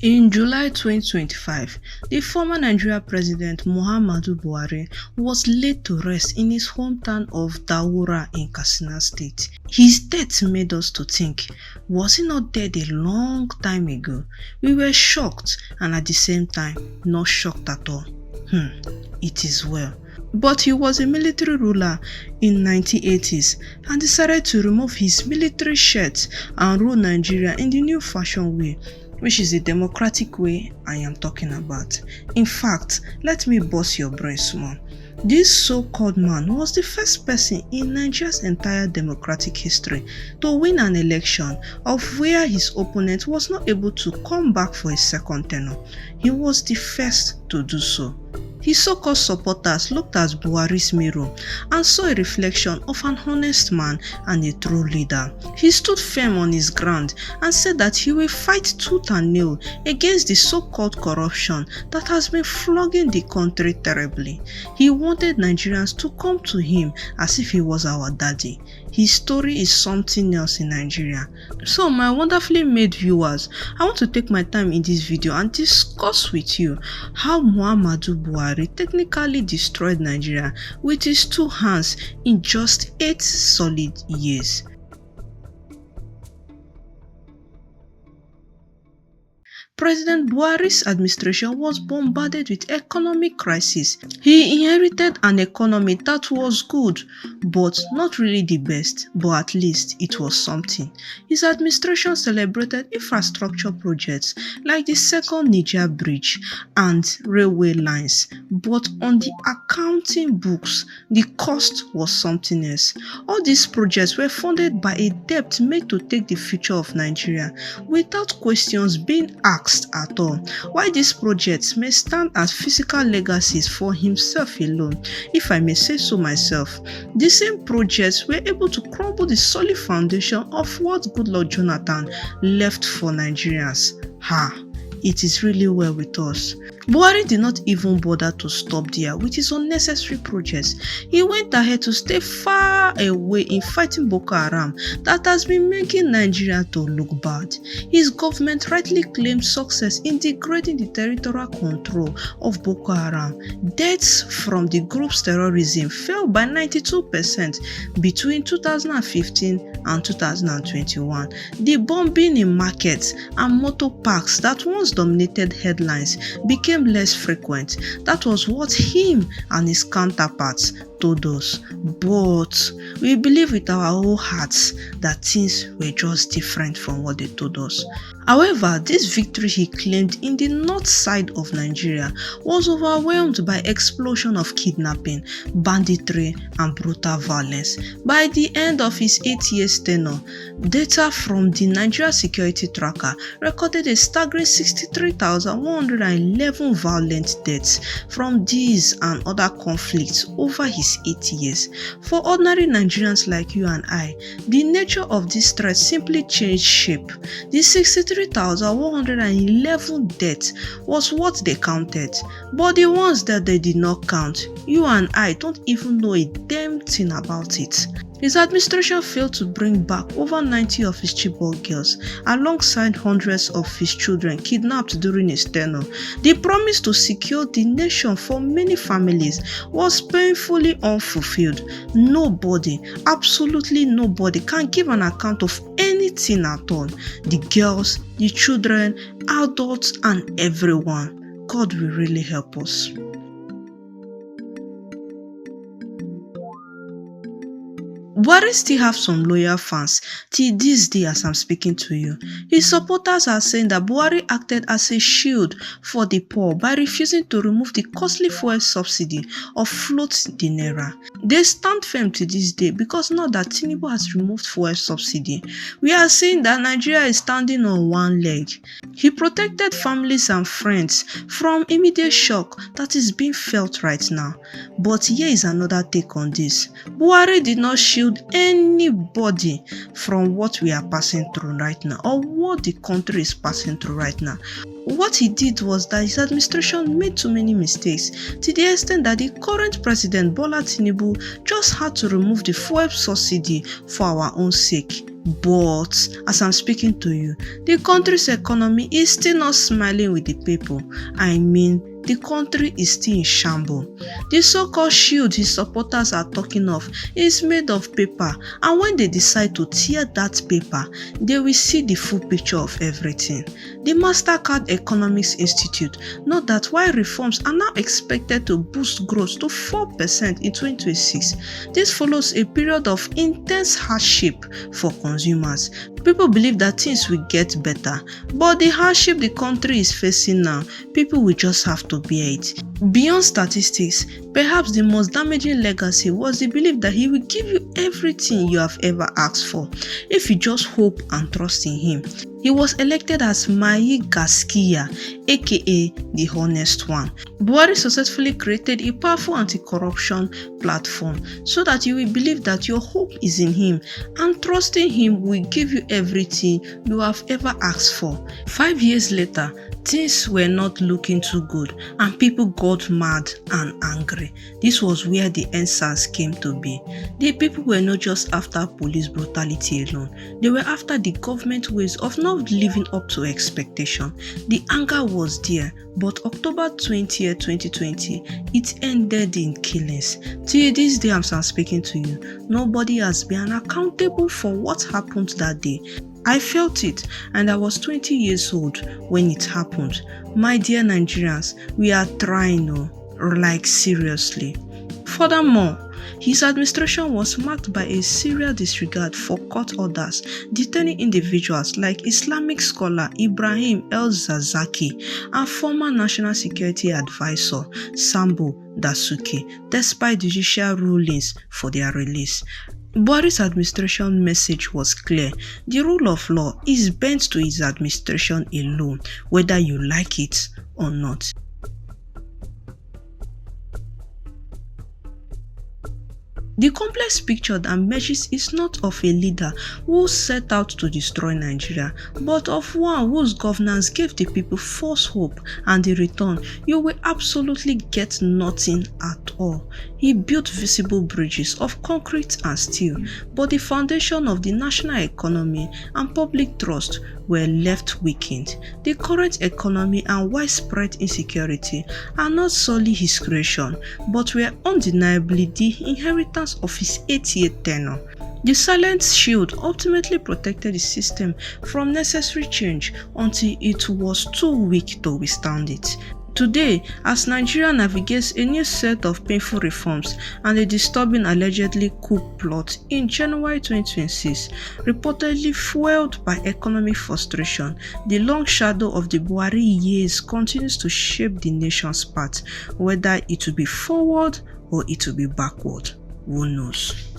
In July 2025, the former Nigerian President Muhammadu Buhari was laid to rest in his hometown of Daura in Katsina State. His death made us to think, was he not dead a long time ago? We were shocked and at the same time not shocked at all. It is well. But he was a military ruler in 1980s and decided to remove his military shirt and rule Nigeria in the new fashion way, which is the democratic way I am talking about. In fact, let me bust your brain small. This so-called man was the first person in Nigeria's entire democratic history to win an election of where his opponent was not able to come back for a second tenure. He was the first to do so. His so-called supporters looked at Buhari's mirror and saw a reflection of an honest man and a true leader. He stood firm on his ground and said that he will fight tooth and nail against the so-called corruption that has been flogging the country terribly. He wanted Nigerians to come to him as if he was our daddy. His story is something else in Nigeria. So my wonderfully made viewers, I want to take my time in this video and discuss with you how Mohammadu Buhari technically destroyed Nigeria with his two hands in just 8 solid years. President Buhari's administration was bombarded with economic crisis. He inherited an economy that was good, but not really the best, but at least it was something. His administration celebrated infrastructure projects like the second Niger bridge and railway lines, but on the accounting books, the cost was something else. All these projects were funded by a debt made to take the future of Nigeria without questions being asked at all. Why these projects may stand as physical legacies for himself alone, if I may say so myself. The same projects were able to crumble the solid foundation of what Goodluck Jonathan left for Nigerians. It is really well with us. Buhari did not even bother to stop there with his unnecessary projects. He went ahead to stay far away in fighting Boko Haram that has been making Nigeria to look bad. His government rightly claimed success in degrading the territorial control of Boko Haram. Deaths from the group's terrorism fell by 92% between 2015 and 2021. The bombing in markets and motor parks that once dominated headlines became less frequent. That was what him and his counterparts told us. But we believe with our whole hearts that things were just different from what they told us. However, this victory he claimed in the north side of Nigeria was overwhelmed by explosion of kidnapping, banditry, and brutal violence. By the end of his 8 years tenure, data from the Nigeria Security Tracker recorded a staggering 63,111 violent deaths from these and other conflicts over his 8 years. For ordinary Nigerians like you and I, the nature of this threat simply changed shape. The 63,111 deaths was what they counted, but the ones that they did not count, you and I don't even know a damn thing about it. His administration failed to bring back over 90 of his Chibok girls, alongside hundreds of his children kidnapped during his tenure. The promise to secure the nation for many families was painfully unfulfilled. Nobody, absolutely nobody, can give an account of anything at all. The girls, the children, adults, and everyone. God will really help us. Buhari still have some loyal fans till this day as I'm speaking to you. His supporters are saying that Buhari acted as a shield for the poor by refusing to remove the costly fuel subsidy or float the naira. They stand firm to this day because now that Tinubu has removed fuel subsidy, we are seeing that Nigeria is standing on one leg. He protected families and friends from immediate shock that is being felt right now. But here is another take on this. Buhari did not shield anybody from what we are passing through right now or what the country is passing through right now. What he did was that his administration made too many mistakes to the extent that the current president Bola Tinubu just had to remove the fuel subsidy for our own sake. But as I'm speaking to you, the country's economy is still not smiling with the people. I mean, the country is still in shambles. The so-called shield his supporters are talking of is made of paper, and when they decide to tear that paper, they will see the full picture of everything. The Mastercard Economics Institute note that while reforms are now expected to boost growth to 4% in 2026, this follows a period of intense hardship for consumers. People believe that things will get better, but the hardship the country is facing now, people will just have to bear it. Beyond statistics, perhaps the most damaging legacy was the belief that he will give you everything you have ever asked for if you just hope and trust in him. He was elected as Mai Gaskiya, aka the Honest One. Buhari successfully created a powerful anti-corruption platform so that you will believe that your hope is in him and trusting him will give you everything you have ever asked for. 5 years later, things were not looking too good and people got mad and angry. This was where the EndSARS came to be. The people were not just after police brutality alone, they were after the government ways of not living up to expectation. The anger was there, but October 20th, 2020, it ended in killings. Till this day I'm speaking to you, nobody has been accountable for what happened that day. I felt it, and I was 20 years old when it happened. My dear Nigerians, we are trying, like seriously. Furthermore, his administration was marked by a serious disregard for court orders detaining individuals like Islamic scholar Ibrahim El-Zakzaky and former National Security Advisor Sambo Dasuki, despite judicial rulings for their release. Buhari's administration message was clear. The rule of law is bent to his administration alone, whether you like it or not. The complex picture that emerges is not of a leader who set out to destroy Nigeria, but of one whose governance gave the people false hope, and in return, you will absolutely get nothing at all. He built visible bridges of concrete and steel, but the foundation of the national economy and public trust were left weakened. The current economy and widespread insecurity are not solely his creation, but were undeniably the inheritance of his 8-year tenure. The silent shield ultimately protected the system from necessary change until it was too weak to withstand it. Today, as Nigeria navigates a new set of painful reforms and a disturbing allegedly coup plot in January 2026, reportedly fueled by economic frustration, the long shadow of the Buhari years continues to shape the nation's path, whether it will be forward or it will be backward. Who knows?